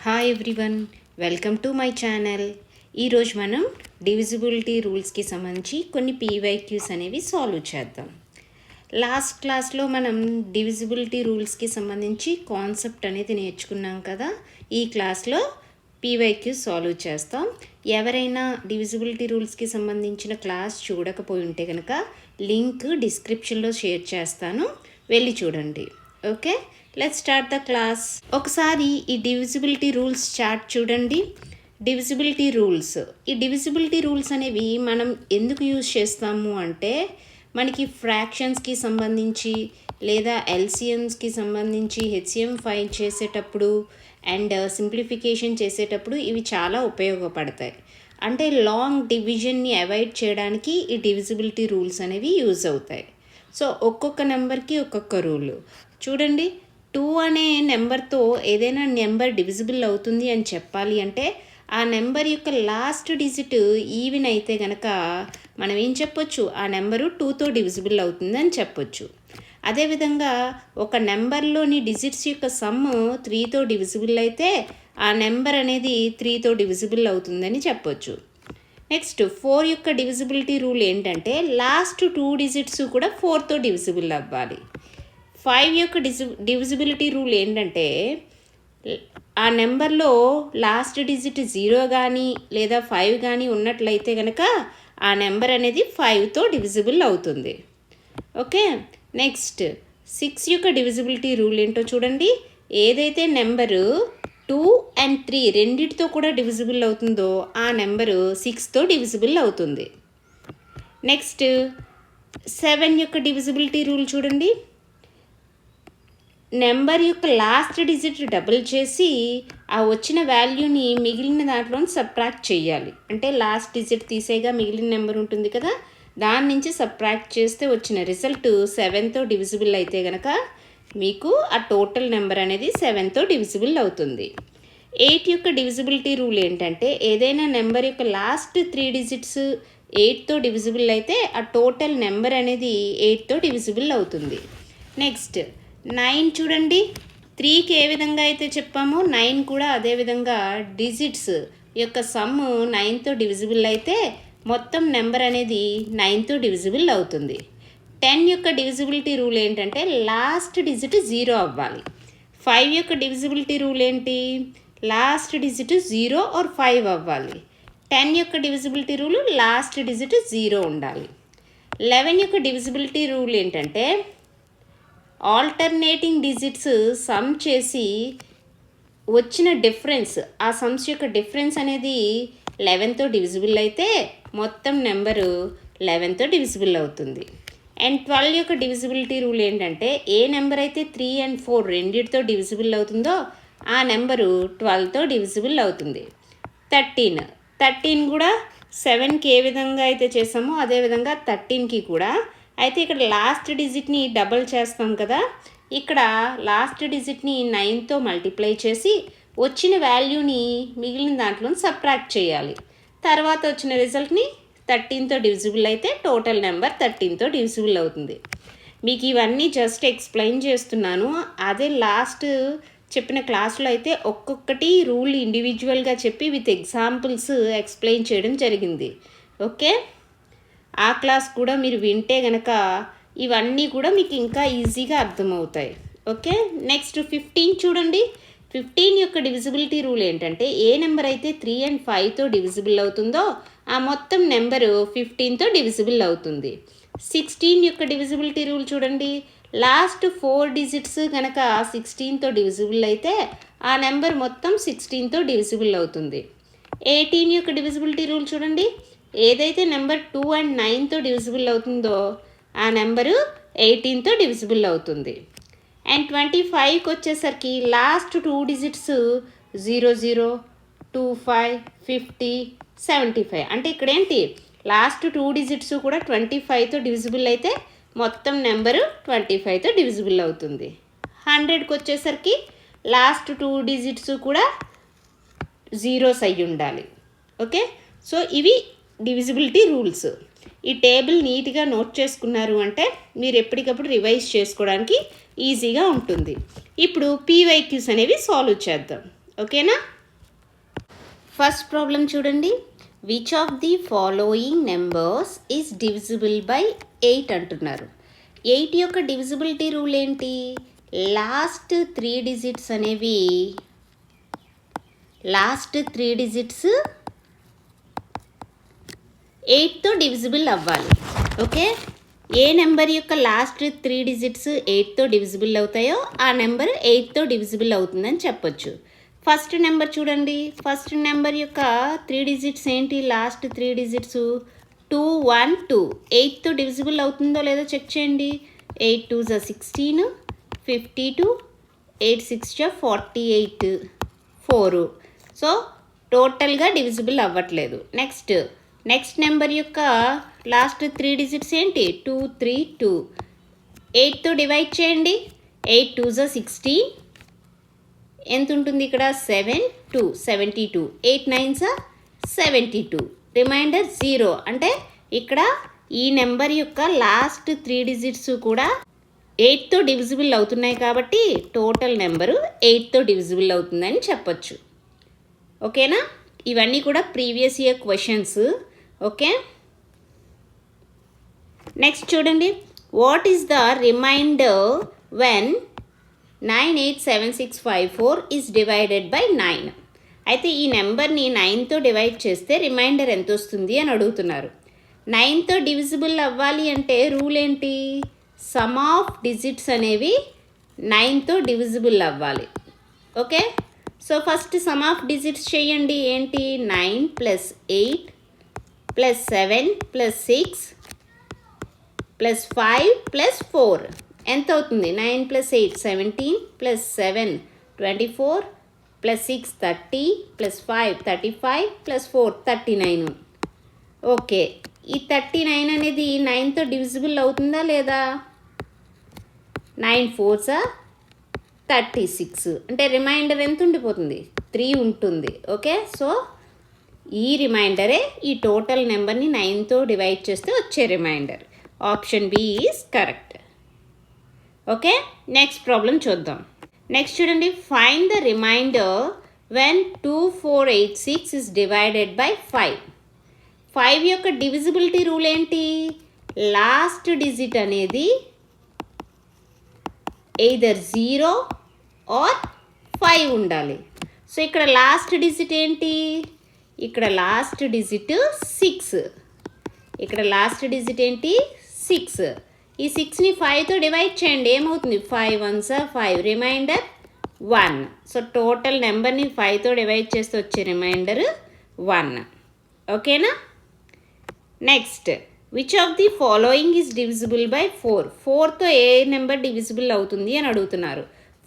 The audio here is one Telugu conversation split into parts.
Hi everyone, welcome to my channel. ఈరోజు మనం డివిజిబిలిటీ రూల్స్కి సంబంధించి కొన్ని పీవైక్యూస్ అనేవి సాల్వ్ చేద్దాం. లాస్ట్ క్లాస్లో మనం డివిజిబిలిటీ రూల్స్కి సంబంధించి కాన్సెప్ట్ అనేది నేర్చుకున్నాం కదా. ఈ క్లాస్లో పీవైక్యూస్ సాల్వ్ చేస్తాం. ఎవరైనా డివిజిబిలిటీ రూల్స్కి సంబంధించిన క్లాస్ చూడకపోయి ఉంటే కనుక లింక్ డిస్క్రిప్షన్లో షేర్ చేస్తాను, వెళ్ళి చూడండి. Okay, let's start the class. ఒకసారి ఈ డివిజిబిలిటీ రూల్స్ చార్ట్ చూడండి. డివిజిబిలిటీ రూల్స్ అనేవి మనం ఎందుకు యూజ్ చేస్తాము అంటే మనకి ఫ్రాక్షన్స్కి సంబంధించి లేదా ఎల్సిఎమ్స్కి సంబంధించి హెచ్సిఎం ఫైండ్ చేసేటప్పుడు అండ్ సింప్లిఫికేషన్ చేసేటప్పుడు ఇవి చాలా ఉపయోగపడతాయి. అంటే లాంగ్ డివిజన్ని అవాయిడ్ చేయడానికి ఈ డివిజిబిలిటీ రూల్స్ అనేవి యూజ్ అవుతాయి. సో ఒక్కొక్క నెంబర్కి ఒక్కొక్క రూలు చూడండి. 2 అనే నెంబర్తో ఏదైనా నెంబర్ డివిజిబుల్ అవుతుంది అని చెప్పాలి అంటే ఆ నెంబర్ యొక్క లాస్ట్ డిజిట్ ఈవెన్ అయితే కనుక మనం ఏం చెప్పొచ్చు, ఆ నెంబరు 2తో డివిజిబుల్ అవుతుంది అని చెప్పొచ్చు. అదేవిధంగా ఒక నెంబర్లోని డిజిట్స్ యొక్క సమ్ 3తో డివిజిబుల్ అయితే ఆ నెంబర్ అనేది 3తో డివిజిబుల్ అవుతుందని చెప్పొచ్చు. నెక్స్ట్ 4 యొక్క డివిజిబిలిటీ రూల్ ఏంటంటే లాస్ట్ 2 డిజిట్స్ కూడా 4తో డివిజిబుల్ అవ్వాలి. 5 యొక్క డివిజిబిలిటీ రూల్ ఏంటంటే ఆ నెంబర్లో లాస్ట్ డిజిట్ 0 కానీ లేదా 5 కానీ ఉన్నట్లయితే కనుక ఆ నెంబర్ అనేది 5తో డివిజిబుల్ అవుతుంది. ఓకే, నెక్స్ట్ 6 యొక్క డివిజిబిలిటీ రూల్ ఏంటో చూడండి. ఏదైతే నెంబరు 2 and 3 రెండిటితో కూడా డివిజిబుల్ అవుతుందో ఆ నెంబరు 6తో డివిజిబుల్ అవుతుంది. నెక్స్ట్ 7 యొక్క డివిజిబిలిటీ రూల్ చూడండి. నెంబర్ యొక్క లాస్ట్ డిజిట్ డబుల్ చేసి ఆ వచ్చిన వాల్యూని మిగిలిన దాంట్లో సబ్ట్రాక్ట్ చేయాలి. అంటే లాస్ట్ డిజిట్ తీసేగా మిగిలిన నెంబర్ ఉంటుంది కదా, దాని నుంచి సబ్ట్రాక్ట్ చేస్తే వచ్చిన రిజల్ట్ 7తో డివిజిబుల్ అయితే కనుక మీకు ఆ టోటల్ నెంబర్ అనేది 7తో డివిజిబుల్ అవుతుంది. 8 యొక్క డివిజిబిలిటీ రూల్ ఏంటంటే ఏదైనా నెంబర్ యొక్క లాస్ట్ 3 డిజిట్స్ 8తో డివిజిబుల్ అయితే ఆ టోటల్ నెంబర్ అనేది 8తో డివిజిబుల్ అవుతుంది. నెక్స్ట్ 9 చూడండి. 3కి ఏ విధంగా అయితే చెప్పామో 9 కూడా అదేవిధంగా డిజిట్స్ యొక్క సమ్ 9తో డివిజిబుల్ అయితే మొత్తం నెంబర్ అనేది 9తో డివిజిబుల్ అవుతుంది. 10 యొక్క డివిజిబిలిటీ రూల్ ఏంటంటే లాస్ట్ డిజిట్ 0 అవ్వాలి. 5 యొక్క డివిజిబిలిటీ రూల్ ఏంటి, లాస్ట్ డిజిట్ 0 or 5 అవ్వాలి. 10 యొక్క డివిజిబిలిటీ రూల్ లాస్ట్ డిజిట్ 0 ఉండాలి. 11 యొక్క డివిజిబిలిటీ రూల్ ఏంటంటే ఆల్టర్నేటింగ్ డిజిట్స్ సమ్ చేసి వచ్చిన డిఫరెన్స్, ఆ సమ్స్ యొక్క డిఫరెన్స్ అనేది 11తో డివిజిబుల్ అయితే మొత్తం నెంబరు 11తో డివిజిబుల్ అవుతుంది. అండ్ 12 యొక్క డివిజిబిలిటీ రూల్ ఏంటంటే ఏ నెంబర్ అయితే 3 and 4 రెండిటితో డివిజిబుల్ అవుతుందో ఆ నెంబరు 12తో డివిజిబుల్ అవుతుంది. 13 కూడా 7కి ఏ విధంగా అయితే చేసామో అదేవిధంగా 13కి కూడా. అయితే ఇక్కడ లాస్ట్ డిజిట్ని డబల్ చేస్తాం కదా, ఇక్కడ లాస్ట్ డిజిట్ని 9తో మల్టిప్లై చేసి వచ్చిన వాల్యూని మిగిలిన దాంట్లో సబ్ట్రాక్ట్ చేయాలి. తర్వాత వచ్చిన రిజల్ట్ని 13తో డివిజిబుల్ అయితే టోటల్ నెంబర్ 13తో డివిజిబుల్ అవుతుంది. మీకు ఇవన్నీ జస్ట్ ఎక్స్ప్లెయిన్ చేస్తున్నాను. అదే లాస్ట్ చెప్పిన క్లాస్లో అయితే ఒక్కొక్కటి రూల్ ఇండివిజువల్గా చెప్పి విత్ ఎగ్జాంపుల్స్ ఎక్స్ప్లెయిన్ చేయడం జరిగింది. ఓకే, ఆ క్లాస్ కూడా మీరు వింటే గనక ఇవన్నీ కూడా మీకు ఇంకా ఈజీగా అర్థమవుతాయి. ఓకే, నెక్స్ట్ 15 చూడండి. 15 యొక్క డివిజిబిలిటీ రూల్ ఏంటంటే ఏ నెంబర్ అయితే 3 and 5తో డివిజిబుల్ అవుతుందో ఆ మొత్తం నెంబరు 15తో డివిజిబుల్ అవుతుంది. 16 యొక్క డివిజిబిలిటీ రూల్ చూడండి. లాస్ట్ 4 డిజిట్స్ కనుక 16తో డివిజిబుల్ అయితే ఆ నెంబర్ మొత్తం 16తో డివిజిబుల్ అవుతుంది. 18 యొక్క డివిజిబిలిటీ రూల్ చూడండి. ఏదైతే నెంబర్ 2 and 9తో డివిజిబుల్ అవుతుందో ఆ నెంబరు 18తో డివిజిబుల్ అవుతుంది. అండ్ 25కి వచ్చేసరికి లాస్ట్ 2 డిజిట్స్ 00, 25, 50, 75. అంటే ఇక్కడ ఏంటి, లాస్ట్ 2 డిజిట్స్ కూడా 25తో డివిజిబుల్ అయితే మొత్తం నెంబరు 25తో డివిజిబుల్ అవుతుంది. 100కి వచ్చేసరికి లాస్ట్ 2 డిజిట్స్ కూడా జీరోస్ అయ్యి ఉండాలి. ఓకే, సో ఇవి డివిజిబిలిటీ రూల్స్. ఈ టేబుల్ నీట్గా నోట్ చేసుకున్నారు అంటే మీరు ఎప్పటికప్పుడు రివైజ్ చేసుకోవడానికి ఈజీగా ఉంటుంది. ఇప్పుడు పీవైక్యూస్ అనేవి సాల్వ్ చేద్దాం. ఓకేనా? ఫస్ట్ ప్రాబ్లం చూడండి. Which of the following numbers is divisible by 8 అంటున్నారు. 8 యొక్క డివిజిబిలిటీ రూల్ ఏంటి? లాస్ట్ 3 డిజిట్స్ అనేవి 8తో డివిజిబుల్ అవ్వాలి. ఓకే, ఏ నెంబర్ యొక్క లాస్ట్ 3 డిజిట్స్ 8తో డివిజిబుల్ అవుతాయో ఆ నెంబర్ 8తో డివిజిబుల్ అవుతుందని చెప్పొచ్చు. ఫస్ట్ నెంబర్ చూడండి. ఫస్ట్ నెంబర్ యొక్క 3 డిజిట్స్ ఏంటి? Last 3 digits 2 1 2. 8తో డివిజిబుల్ అవుతుందో లేదో చెక్ చేయండి. 8 2 16, 52, 8 6 48, 4. సో టోటల్గా డివిజిబుల్ అవ్వట్లేదు. నెక్స్ట్ నెంబర్ యొక్క లాస్ట్ 3 డిజిట్స్ ఏంటి? 2 3 2. 8తో డివైడ్ చేయండి. 8 2 16. ఎంత ఉంటుంది ఇక్కడ? 7 2 72. 8 9 72. రిమైండర్ 0. అంటే ఇక్కడ ఈ నెంబర్ యొక్క లాస్ట్ 3 డిజిట్స్ కూడా 8తో డివిజిబుల్ అవుతున్నాయి కాబట్టి టోటల్ నెంబరు 8తో డివిజిబుల్ అవుతుందని చెప్పొచ్చు. ఓకేనా? ఇవన్నీ కూడా previous year questions. Okay, next చూడండి. What is the remainder when 987654 is divided by 9? అయితే ఈ నెంబర్ని 9తో డివైడ్ చేస్తే రిమైండర్ ఎంత వస్తుంది అని అడుగుతున్నారు. 9తో డివిజిబుల్ అవ్వాలి అంటే రూల్ ఏంటి? సమ్ ఆఫ్ డిజిట్స్ అనేవి 9తో డివిజిబుల్ అవ్వాలి. Okay, so first some of digits చేయండి. ఏంటి? 9 + 8 + 7 + 6 + 5 + 4 ఎంత అవుతుంది? 9 + 8 17 + 7 24 + 6 30 + 5 35 + 4 39. ఓకే, ఈ 39 అనేది 9తో డివిజిబుల్ అవుతుందా లేదా? 9 4s 36. అంటే రిమైండర్ ఎంత ఉండిపోతుంది? 3 ఉంటుంది. ఓకే, సో ఈ రిమైండరే ఈ టోటల్ నెంబర్ని 9తో డివైడ్ చేస్తే వచ్చే remainder. Option B is correct. Okay, next problem చూద్దాం. నెక్స్ట్ చూడండి. Find the remainder when 2486 is divided by 5. 5 యొక్క డివిజిబిలిటీ రూల్ ఏంటి? లాస్ట్ డిజిట్ అనేది ఎయిదర్ 0 ఆర్ 5 ఉండాలి. సో ఇక్కడ లాస్ట్ డిజిట్ ఏంటి? ఇక్కడ లాస్ట్ డిజిట్ 6. ఇక్కడ లాస్ట్ డిజిట్ ఏంటి? 6. ఈ 6ని 5తో డివైడ్ చేయండి. ఏమవుతుంది? 5 1s 5. రిమైండర్ 1. సో టోటల్ నెంబర్ని 5తో డివైడ్ చేస్తే వచ్చే రిమైండర్ 1. ఓకేనా? Next, which of the following is divisible by 4? 4తో ఏ నెంబర్ డివిజిబుల్ అవుతుంది అని అడుగుతున్నారు.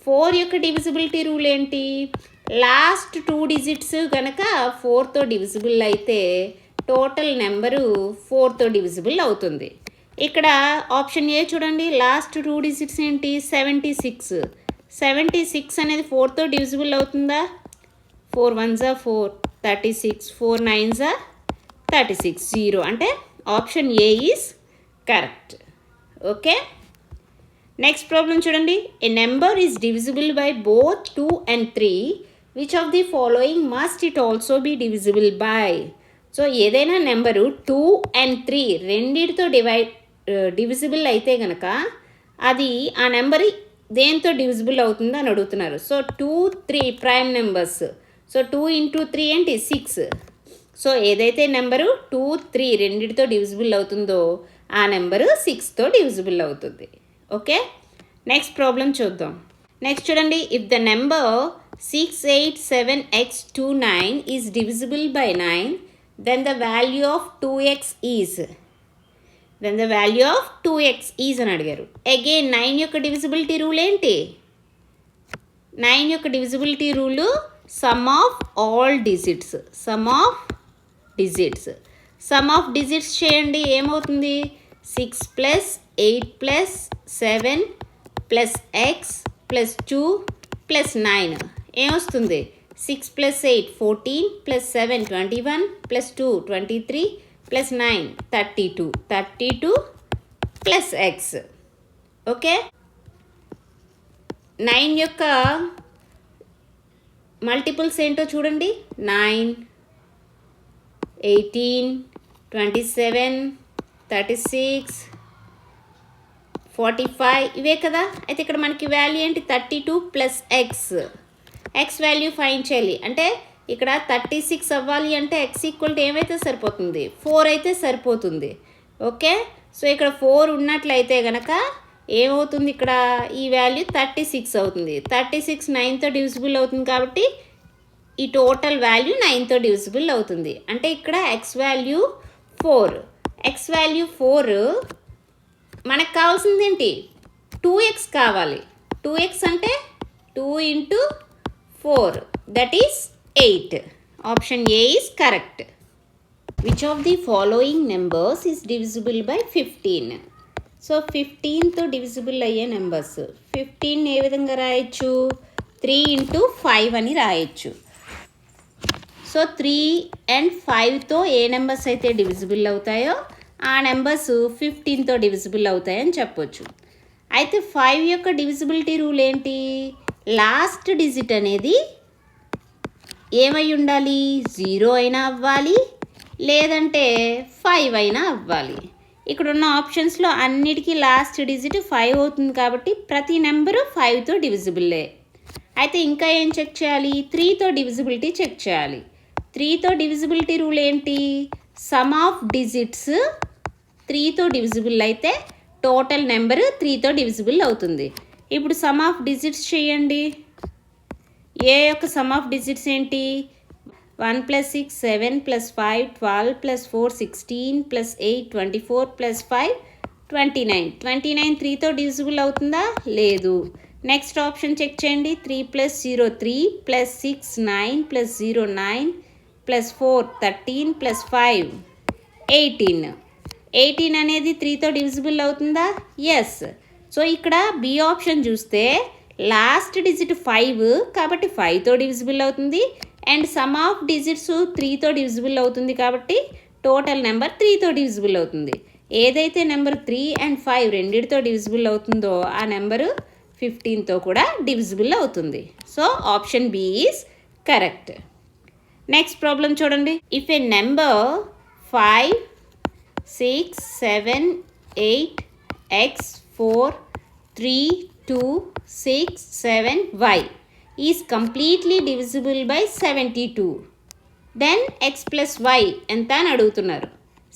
4 యొక్క డివిజిబిలిటీ రూల్ ఏంటి? లాస్ట్ 2 డిజిట్స్ కనుక 4తో డివిజిబుల్ అయితే టోటల్ నెంబరు 4తో డివిజిబుల్ అవుతుంది. ఇక్కడ ఆప్షన్ ఏ చూడండి. లాస్ట్ 2 డిజిట్స్ ఏంటి? 76. 76 అనేది 4తో డివిజిబుల్ అవుతుందా? 4 1s 4 36 4 9s 36 0. అంటే option A is correct. Okay, next problem చూడండి. A number is divisible by both 2 and 3. Which of the following must it also be divisible by? So ఏదైనా నెంబరు 2 and 3 రెండిటితో డివిజిబుల్ అయితే కనుక అది ఆ నెంబర్ దేంతో డివిజిబుల్ అవుతుందో అని అడుగుతున్నారు. So 2 3 prime numbers. సో 2 × 3 ఏంటి? 6. సో ఏదైతే నెంబరు 2 3 రెండిటితో డివిజిబుల్ అవుతుందో ఆ నెంబరు 6తో డివిజిబుల్ అవుతుంది. ఓకే, నెక్స్ట్ ప్రాబ్లం చూద్దాం. నెక్స్ట్ చూడండి. If the number 687x29 is divisible by 9, then the value of 2x is అని అడిగారు. అగైన్ 9 యొక్క డివిజిబిలిటీ రూల్ ఏంటి? 9 యొక్క divisibility rule some of all digits. Some of digits చేయండి. ఏమవుతుంది? 6 + 8 + 7 + x + 2 + 9 ఏమొస్తుంది? 6 + 8 14 + 7 21 + 2 23 + 9 32 32 + x. ఓకే, 9 యొక్క మల్టిపుల్స్ ఏంటో చూడండి. 9, 18, 27, 36, 45 ఇవే కదా. అయితే ఇక్కడ మనకి వాల్యూ ఏంటి, 32 ప్లస్ ఎక్స్ వాల్యూ ఫైండ్ చేయాలి. అంటే ఇక్కడ 36 అవ్వాలి అంటే ఎక్స్ ఈక్వల్ టు ఏమైతే సరిపోతుంది, 4 అయితే సరిపోతుంది. ఓకే, సో ఇక్కడ 4 ఉన్నట్లయితే కనుక ఏమవుతుంది, ఇక్కడ ఈ వాల్యూ 36 అవుతుంది. 36 9తో డివిజిబుల్ అవుతుంది కాబట్టి ఈ టోటల్ వాల్యూ 9తో డివిజిబుల్ అవుతుంది. అంటే ఇక్కడ ఎక్స్ వాల్యూ 4 మనకు కావాల్సింది ఏంటి, 2x కావాలి. 2x అంటే 2 into 4 that is 8. Option A is correct. Which of the following numbers is divisible by 15? So 15తో డివిజిబుల్ అయ్యే నెంబర్స్. 15 ఏ విధంగా రాయొచ్చు, 3 into 5 అని రాయొచ్చు. సో 3 and 5తో ఏ నెంబర్స్ అయితే డివిజిబుల్ అవుతాయో ఆ నెంబర్స్ 15తో డివిజిబుల్ అవుతాయని చెప్పొచ్చు. అయితే 5 యొక్క డివిజిబిలిటీ రూల్ ఏంటి, లాస్ట్ డిజిట్ అనేది ఏమై ఉండాలి, 0 అయినా అవ్వాలి లేదంటే 5 అయినా అవ్వాలి. ఇక్కడ ఉన్న ఆప్షన్స్లో అన్నిటికీ లాస్ట్ డిజిట్ 5 అవుతుంది కాబట్టి ప్రతి నెంబరు 5తో డివిజిబుల్లే. అయితే ఇంకా ఏం చెక్ చేయాలి, 3తో డివిజిబిలిటీ చెక్ చేయాలి. 3తో డివిజిబిలిటీ రూల్ ఏంటి, సమ్ ఆఫ్ డిజిట్స్ 3తో డివిజిబుల్ అయితే టోటల్ నెంబర్ 3తో డివిజిబుల్ అవుతుంది. ఇప్పుడు సమ్ ఆఫ్ డిజిట్స్ చేయండి. ఏ యొక్క సమ్ ఆఫ్ డిజిట్స్ ఏంటి, 1 + 6 7 + 5 12 + 4 16 + 8 24 + 5 29. 29 3తో డివిజిబుల్ అవుతుందా, లేదు. నెక్స్ట్ ఆప్షన్ చెక్ చేయండి. 3 + 0 3 + 6 9 + 0 9 + 4 13 + 5 18. 18 అనేది 3తో డివిజిబుల్ అవుతుందా, ఎస్. సో ఇక్కడ బి ఆప్షన్ చూస్తే లాస్ట్ డిజిట్ 5 కాబట్టి 5తో డివిజిబుల్ అవుతుంది. అండ్ సమ్ ఆఫ్ డిజిట్స్ 3తో డివిజిబుల్ అవుతుంది కాబట్టి టోటల్ నెంబర్ 3తో డివిజిబుల్ అవుతుంది. ఏదైతే నెంబర్ 3 and 5 రెండిటితో డివిజిబుల్ అవుతుందో ఆ నెంబరు 15తో కూడా డివిజిబుల్ అవుతుంది. So option B is correct. Next problem చూడండి. If a number 5 6 7 8 x 4 3 2 6 7 y is completely divisible by 72, then x plus y ఎంత అని అడుగుతున్నారు.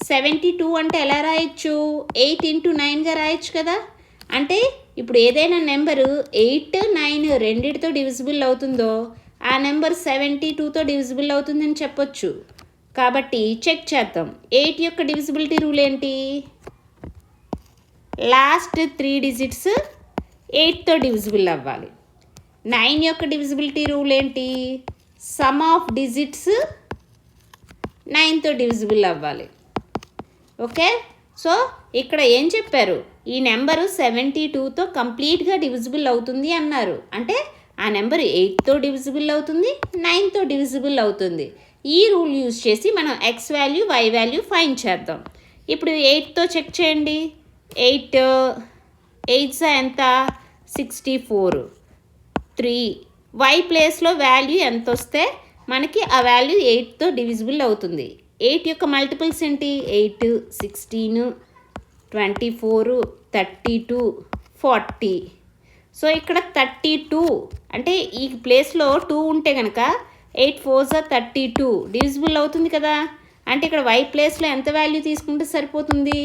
72 అంటే ఎలా రాయొచ్చు, 8 into 9గా రాయొచ్చు కదా. అంటే ఇప్పుడు ఏదైనా నెంబరు 8 9 రెండిటితో డివిజిబుల్ అవుతుందో ఆ నెంబర్ 72తో డివిజిబుల్ అవుతుందని చెప్పొచ్చు. కాబట్టి చెక్ చేద్దాం. 8 యొక్క డివిజిబిలిటీ రూల్ ఏంటి, లాస్ట్ 3 డిజిట్స్ 8తో డివిజిబుల్ అవ్వాలి. 9 యొక్క డివిజిబిలిటీ రూల్ ఏంటి, సమ్ ఆఫ్ డిజిట్స్ 9తో డివిజిబుల్ అవ్వాలి. ఓకే, సో ఇక్కడ ఏం చెప్పారు, ఈ నెంబరు 72తో కంప్లీట్గా డివిజిబుల్ అవుతుంది అన్నారు. అంటే ఆ నెంబర్ 8తో డివిజిబుల్ అవుతుంది, 9తో డివిజిబుల్ అవుతుంది. ఈ రూల్ యూజ్ చేసి మనం X value Y value find చేద్దాం. ఇప్పుడు 8తో చెక్ చేయండి. 8 8 ఎంత, 64. 3 వై ప్లేస్లో వాల్యూ ఎంత వస్తే మనకి ఆ వాల్యూ 8తో డివిజిబుల్ అవుతుంది. 8 యొక్క మల్టిపుల్స్ ఏంటి, 8 16 24 32 40. సో ఇక్కడ 32 అంటే ఈ ప్లేస్లో 2 ఉంటే కనుక 8 4s 32 డివిజిబుల్ అవుతుంది కదా. అంటే ఇక్కడ వై ప్లేస్లో ఎంత వాల్యూ తీసుకుంటే సరిపోతుంది,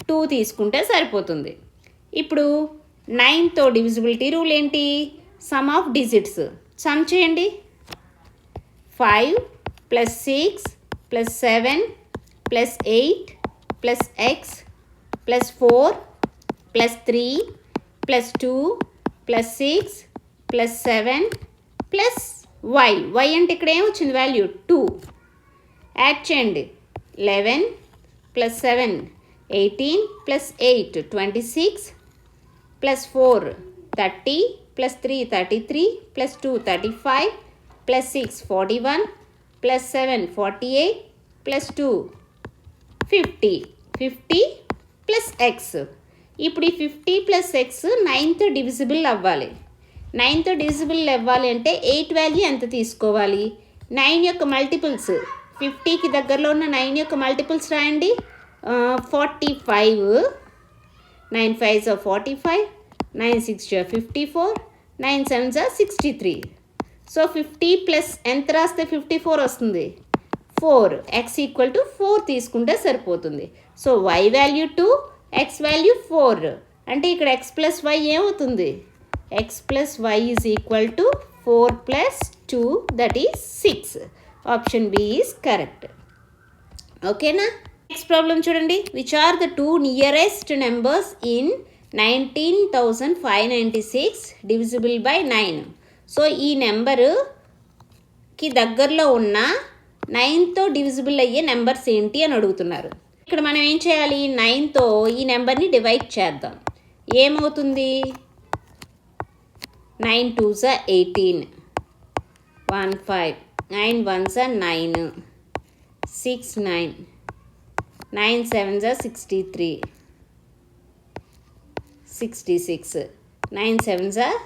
2 తీసుకుంటే సరిపోతుంది. ఇప్పుడు 9తో డివిజిబిలిటీ రూల్ ఏంటి, సమ్ ఆఫ్ డిజిట్స్ సమ్ చేయండి. 5 + 6 + 7 + 8 + x + 4 + 3 + 2 + 6 + 7 + y అంటే ఇక్కడ ఏమొచ్చింది వాల్యూ 2. యాడ్ చేయండి. 11 + 7 18 + 8 26 + 4 30 + 3 33 + 2 35 + 6 41 + 7 48 + 2 50 50 + x. ఇప్పుడు ఈ 50 + x 9తో డివిజిబుల్ అవ్వాలి. 9తో డివిజిబుల్ అవ్వాలి అంటే 8 వాల్యూ ఎంత తీసుకోవాలి? 9 యొక్క మల్టిపుల్స్ 50కి దగ్గరలో ఉన్న 9 యొక్క మల్టిపుల్స్ రాయండి. 45, 9 5s are 45, 9 6s are 54, 9 7s are 63. So 50 plus ఎంత రాస్తే 54 వస్తుంది? 4. x ఈక్వల్ టు 4 తీసుకుంటే సరిపోతుంది. So y value 2, x value 4. అంటే ఇక్కడ x ప్లస్ y ఏమవుతుంది? x plus y is equal to 4 plus 2, that is 6. Option B is correct. ఓకేనా? నెక్స్ట్ ప్రాబ్లం చూడండి. Which are the 2 nearest numbers in 19,596 divisible by 9? So ఈ నెంబరుకి దగ్గరలో ఉన్న 9తో డివిజిబుల్ అయ్యే నెంబర్స్ ఏంటి అని అడుగుతున్నారు. ఇక్కడ మనం ఏం చేయాలి? 9తో ఈ నెంబర్ని డివైడ్ చేద్దాం. ఏమవుతుంది? 9 2s are 18, 1 5, 9 1s are 9, 6 9, 9 7s are 63, 66, 9 7s are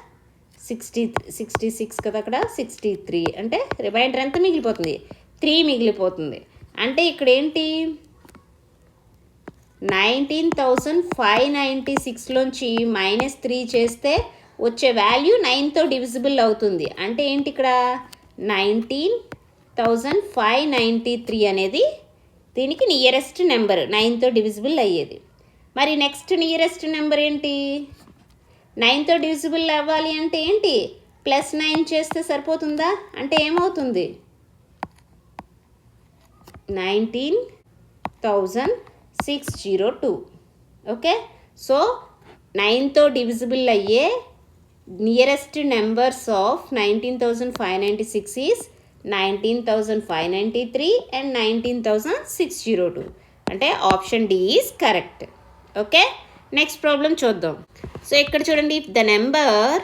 66 కదా, అక్కడ 63. అంటే రిమైండర్ ఎంత మిగిలిపోతుంది? 3 మిగిలిపోతుంది. అంటే ఇక్కడ ఏంటి? 19,596లోంచి -3 చేస్తే వచ్చే వాల్యూ 9తో డివిజిబుల్ అవుతుంది. అంటే ఏంటి ఇక్కడ? 19,593 అనేది దీనికి నియరెస్ట్ నెంబర్, 9తో డివిజిబుల్ అయ్యేది. మరి నెక్స్ట్ నియరెస్ట్ నెంబర్ ఏంటి? 9తో డివిజిబుల్ అవ్వాలి అంటే ఏంటి? +9 చేస్తే సరిపోతుందా? అంటే ఏమవుతుంది? 19,602. ఓకే, సో 9తో డివిజిబుల్ అయ్యే nearest numbers of 19,596 is 19,593 and 19,602. అంటే option D is correct. Okay, next problem చూద్దాం. సో ఇక్కడ చూడండి, the number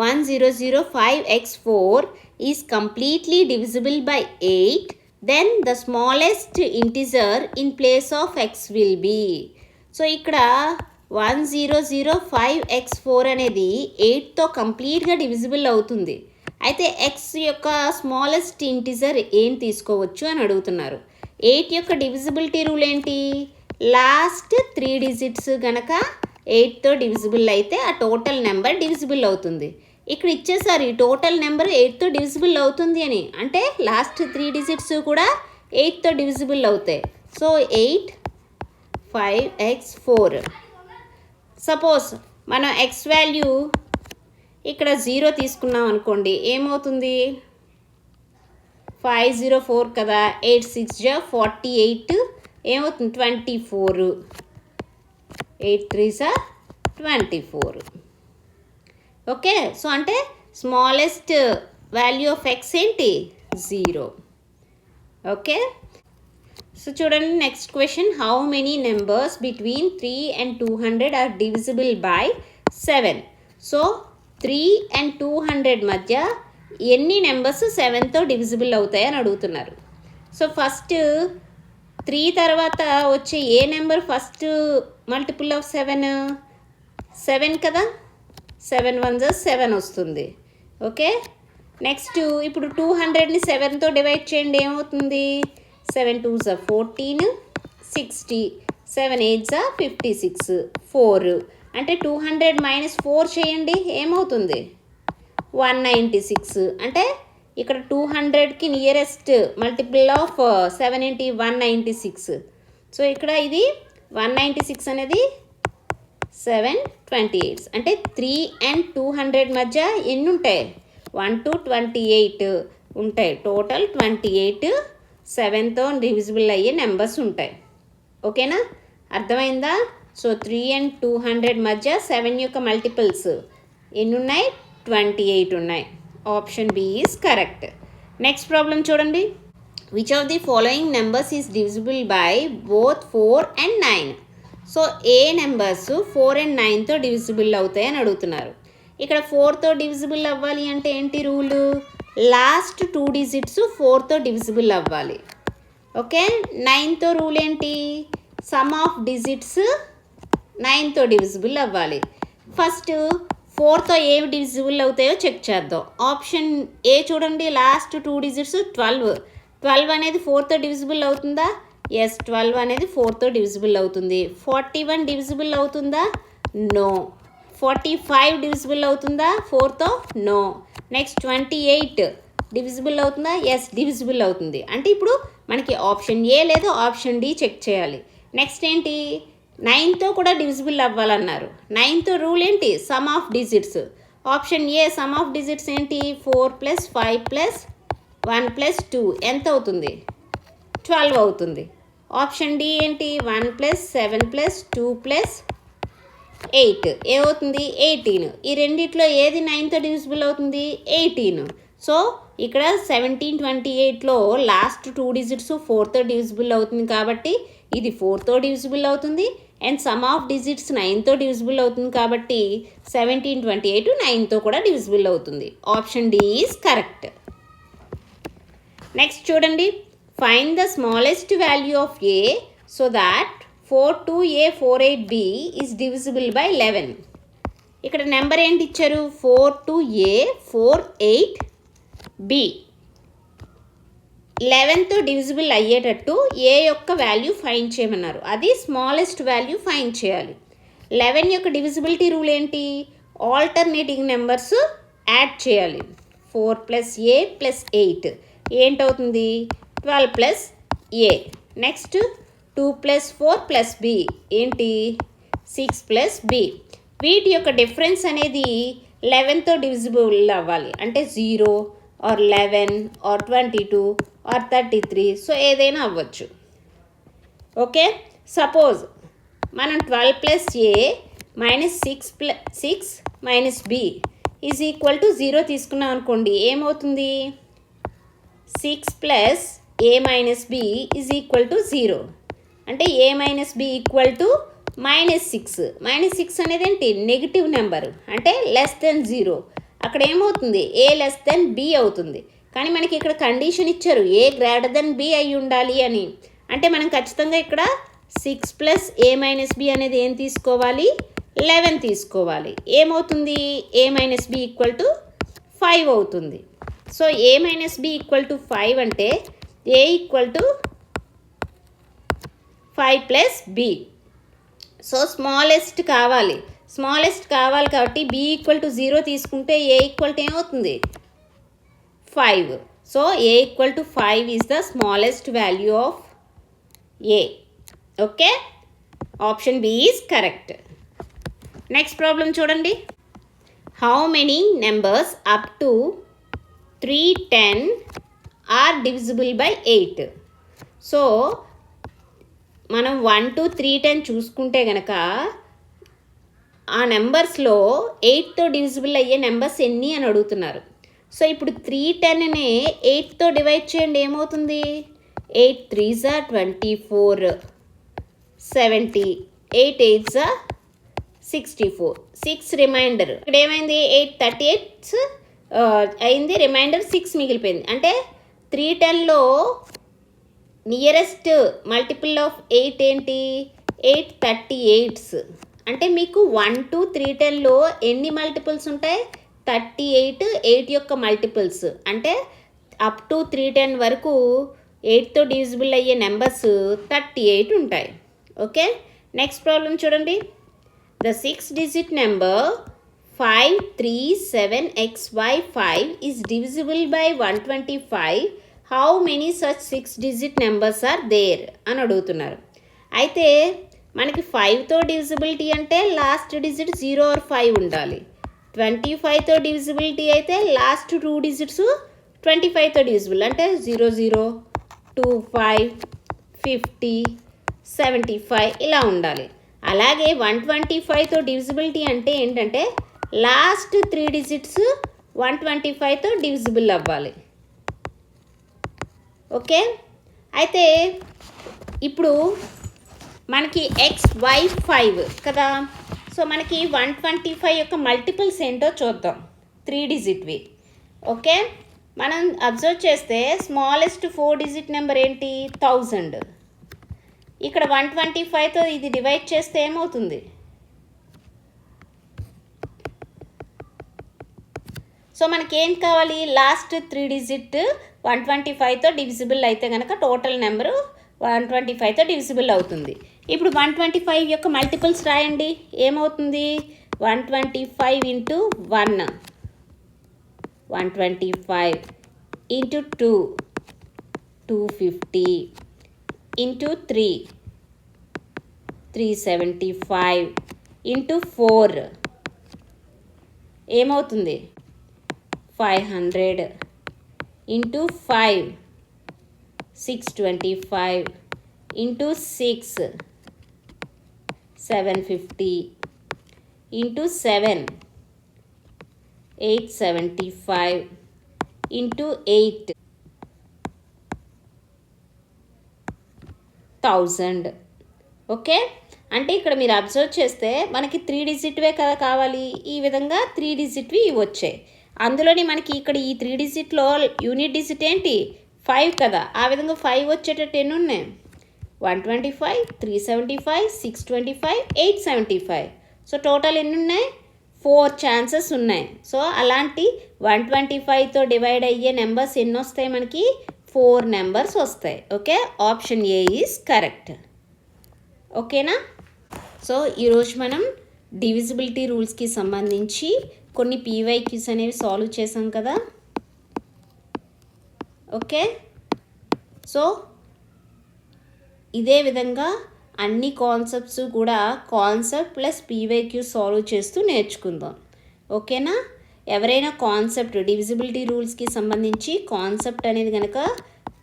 1005x4 is completely divisible by 8, then the smallest integer in place of x will be. So ఇక్కడ 1005x4 అనేది 8తో కంప్లీట్గా డివిజిబుల్ అవుతుంది. అయితే x యొక్క స్మాలెస్ట్ ఇంటిజర్ ఏం తీసుకోవచ్చు అని అడుగుతున్నారు. 8 యొక్క డివిజిబిలిటీ రూల్ ఏంటి? లాస్ట్ 3 డిజిట్స్ గనక 8తో డివిజిబుల్ అయితే ఆ టోటల్ నెంబర్ డివిజిబుల్ అవుతుంది. ఇక్కడ ఇచ్చేసారు ఈ టోటల్ నెంబర్ 8తో డివిజిబుల్ అవుతుంది అని, అంటే లాస్ట్ 3 డిజిట్స్ కూడా 8తో డివిజిబుల్ అవుతాయి. So 8 5x4. సపోజ్ మనం x వాల్యూ ఇక్కడ 0 తీసుకున్నాం అనుకోండి, ఏమవుతుంది? 504 కదా, 8 6 48, ఏమవుతుంది? 24, 8 3s are 24. ఓకే, సో అంటే స్మాలెస్ట్ వాల్యూ ఆఫ్ x ఏంటి? 0. ఓకే, సో చూడండి next question. How many numbers between 3 and 200 are divisible by 7? So 3 and 200 మధ్య ఎన్ని నెంబర్స్ 7తో డివిజిబుల్ అవుతాయి అని అడుగుతున్నారు. సో ఫస్ట్ 3 తర్వాత వచ్చే ఏ నెంబర్ ఫస్ట్ మల్టిపుల్ ఆఫ్ 7? 7 కదా, 7 1s are 7 వస్తుంది. ఓకే, నెక్స్ట్ ఇప్పుడు 200ని 7తో డివైడ్ చేయండి, ఏమవుతుంది? 7 2s are 14, 60, 7 8s are 56, 4. అంటే 200 - 4 చేయండి, ఏమవుతుంది? 196. అంటే ఇక్కడ 200కి నియరెస్ట్ మల్టిపుల్ ఆఫ్ 7 ఏంటి? 196. సో ఇక్కడ ఇది 196 అనేది 728. అంటే 3 and 200 మధ్య ఎన్ని ఉంటాయి? 1 to 28 ఉంటాయి. టోటల్ 28 7తో డివిజిబుల్ అయ్యే నెంబర్స్ ఉంటాయి. ఓకేనా, అర్థమైందా? సో 3 and 200 మధ్య 7 యొక్క మల్టిపుల్స్ ఎన్ని ఉన్నాయి? 28 ఉన్నాయి. Option B is correct. Next problem చూడండి. Which of the following numbers is divisible by both 4 and 9? So ఏ నెంబర్స్ 4 and 9తో డివిజిబుల్ అవుతాయి అని అడుగుతున్నారు. ఇక్కడ 4తో డివిజిబుల్ అవ్వాలి అంటే ఏంటి రూలు? లాస్ట్ 2 డిజిట్స్ 4తో డివిజిబుల్ అవ్వాలి. ఓకే, 9తో రూల్ ఏంటి? సమ్ ఆఫ్ డిజిట్స్ 9తో డివిజిబుల్ అవ్వాలి. ఫస్ట్ 4తో ఏవి డివిజిబుల్ అవుతాయో చెక్ చేద్దాం. ఆప్షన్ ఏ చూడండి, లాస్ట్ 2 డిజిట్స్ 12 అనేది 4తో డివిజిబుల్ అవుతుందా? ఎస్, 12 అనేది 4తో డివిజిబుల్ అవుతుంది. 41 డివిజిబుల్ అవుతుందా? నో. 45 డివిజిబుల్ అవుతుందా 4తో? నో. నెక్స్ట్ 28 డివిజిబుల్ అవుతుందా? ఎస్, డివిజిబుల్ అవుతుంది. అంటే ఇప్పుడు మనకి ఆప్షన్ ఏ లేదా ఆప్షన్ డి చెక్ చేయాలి. నెక్స్ట్ ఏంటి, 9తో కూడా డివిజిబుల్ అవ్వాలన్నారు. 9తో రూల్ ఏంటి? Sum of digits. Option A some of digits ఏంటి? 4 + 5 + 1 + 2 ఎంత అవుతుంది? 12 అవుతుంది. ఆప్షన్ డి ఏంటి? 1 + 7 + 2 + 8 ఏమవుతుంది? 18. ఈ రెండిట్లో ఏది 9తో డివిజిబుల్ అవుతుంది? 18. సో ఇక్కడ 1728లో లాస్ట్ 2 డిజిట్స్ 4తో డివిజిబుల్ అవుతుంది కాబట్టి ఇది 4తో డివిజిబుల్ అవుతుంది. అండ్ సమ్ ఆఫ్ డిజిట్స్ 9తో డివిజిబుల్ అవుతుంది కాబట్టి 1728 9తో కూడా డివిజిబుల్ అవుతుంది. Option D is correct. Next చూడండి, find the smallest value of A so that 42A48B is divisible by 11. ఇక్కడ నెంబర్ ఏంటి ఇచ్చారు? 42A48B 11తో డివిజిబుల్ అయ్యేటట్టు ఏ యొక్క వాల్యూ ఫైండ్ చేయమన్నారు. అది స్మాలెస్ట్ వాల్యూ ఫైండ్ చేయాలి. 11 యొక్క డివిజిబిలిటీ రూల్ ఏంటి? ఆల్టర్నేటింగ్ నెంబర్స్ యాడ్ చేయాలి. 4 + A + 8 ఏంటవుతుంది? 12 + A. నెక్స్ట్ 2 + 4 + B ఏంటి? 6 + B. వీటి యొక్క డిఫరెన్స్ అనేది 11తో డివిజిబుల్ అవ్వాలి. అంటే 0 ఆర్ 11 ఆర్ 22 ఆర్ 33, సో ఏదైనా అవ్వచ్చు. ఓకే, సపోజ్ మనం 12 + A - 6 - B is equal to 0 తీసుకున్నాం అనుకోండి, ఏమవుతుంది? 6 + A - B is equal to 0. అంటే A - B ఈక్వల్ టు -6. -6 అనేది ఏంటి? నెగిటివ్ నెంబర్, అంటే <0. అక్కడ ఏమవుతుంది? A B అవుతుంది. కానీ మనకి ఇక్కడ కండిషన్ ఇచ్చారు A B అయి ఉండాలి అని. అంటే మనం ఖచ్చితంగా ఇక్కడ 6 + A - B అనేది ఏం తీసుకోవాలి? 11 తీసుకోవాలి. ఏమవుతుంది? A - B ఈక్వల్ టు 5 అవుతుంది. So A - B equal to 5 అంటే A equal to 5 + B. So smallest కావాలి కాబట్టి B ఈక్వల్ టు 0 తీసుకుంటే A ఈక్వల్ టు ఏమవుతుంది? 5. So A equal to 5 is the smallest value of A. Okay, option B is correct. Next problem చూడండి. How many numbers up to 310 are divisible by 8? So మనం 1 to 310 చూసుకుంటే కనుక ఆ నెంబర్స్లో 8తో డివిజిబుల్ అయ్యే నెంబర్స్ ఎన్ని అని అడుగుతున్నారు. సో ఇప్పుడు 310ని 8తో డివైడ్ చేయండి, ఏమవుతుంది? 8 3s are 24, 70, 8 8s are 64, 6 reminder. ఇక్కడ ఏమైంది? 8 38 అయింది, రిమైండర్ 6 మిగిలిపోయింది. అంటే 310లో నియరెస్ట్ మల్టిపుల్ ఆఫ్ 8 ఏంటి? 8 38s. అంటే మీకు 1 to 310లో ఎన్ని మల్టిపుల్స్ ఉంటాయి? 38 8 యొక్క మల్టిపుల్స్. అంటే అప్ టు 310 వరకు 8తో డివిజిబుల్ అయ్యే నెంబర్స్ 38 ఉంటాయి. ఓకే, నెక్స్ట్ ప్రాబ్లం చూడండి. The 6-digit number 537XY5 is divisible by 125. How many such 6-digit numbers are there అని అడుగుతున్నారు. అయితే మనకి 5తో డివిజిబిలిటీ అంటే లాస్ట్ డిజిట్ 0 ఆర్ 5 ఉండాలి. 25తో డివిజిబిలిటీ అయితే లాస్ట్ 2 డిజిట్స్ 25తో డివిజిబుల్, అంటే 00, 25, 50, 75 ఇలా ఉండాలి. అలాగే 125తో డివిజిబిలిటీ అంటే ఏంటంటే లాస్ట్ 3 డిజిట్స్ 125తో డివిజిబుల్ అవ్వాలి. ఓకే, అయితే ఇప్పుడు మనకి XY5 కదా. సో మనకి 125 యొక్క మల్టిపుల్స్ ఏంటో చూద్దాం, 3 డిజిట్వి. ఓకే, మనం అబ్జర్వ్ చేస్తే స్మాలెస్ట్ 4-digit నెంబర్ ఏంటి? 1000. ఇక్కడ 125తో ఇది డివైడ్ చేస్తే ఏమవుతుంది? సో మనకేం కావాలి, లాస్ట్ 3 డిజిట్ 125తో డివిజిబుల్ అయితే కనుక టోటల్ నెంబరు 125తో డివిజిబుల్ అవుతుంది. ఇప్పుడు 125 యొక్క మల్టిపుల్స్ రాయండి. ఏమవుతుంది, 125 ఇంటూ 1, 125 ఇంటూ 2, 250 ఇంటూ 3, 375 ఇంటూ 4 ఏమవుతుంది, 500 into 5, 625 into 6, 750 into 7, 875 into 8, 1000. Okay, అంటే ఇక్కడ మీరు అబ్జర్వ్ చేస్తే మనకి 3 డిజిట్వే కదా కావాలి, ఈ విధంగా 3 డిజిట్వి వచ్చాయి. అందులోని మనకి ఇక్కడ ఈ 3 డిజిట్లో యూనిట్ డిజిట్ ఏంటి, 5 కదా, ఆ విధంగా 5 వచ్చేటట్టు ఎన్ని ఉన్నాయి, 125, 375, 625, 875. సో టోటల్ ఎన్ని ఉన్నాయి, 4 ఛాన్సెస్ ఉన్నాయి. సో అలాంటి 125తో డివైడ్ అయ్యే నెంబర్స్ ఎన్ని వస్తాయి మనకి, 4 నెంబర్స్ వస్తాయి. Okay, option A is correct. ఓకేనా. సో ఈరోజు మనం డివిజిబిలిటీ రూల్స్కి సంబంధించి కొన్ని పీవైక్యూస్ అనేవి సాల్వ్ చేసాం కదా. ఓకే, సో ఇదే విధంగా అన్ని కాన్సెప్ట్స్ కూడా కాన్సెప్ట్ ప్లస్ పీవైక్యూ సాల్వ్ చేస్తూ నేర్చుకుందాం. ఓకేనా. ఎవరైనా కాన్సెప్ట్ డివిజిబిలిటీ రూల్స్కి సంబంధించి కాన్సెప్ట్ అనేది కనుక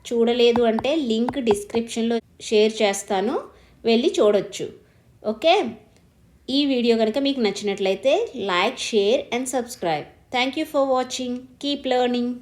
చూడలేదు అంటే లింక్ డిస్క్రిప్షన్లో షేర్ చేస్తాను, వెళ్ళి చూడొచ్చు. ఓకే, ఈ వీడియో కనుక మీకు నచ్చినట్లయితే like, share and subscribe. Thank you for watching. Keep learning.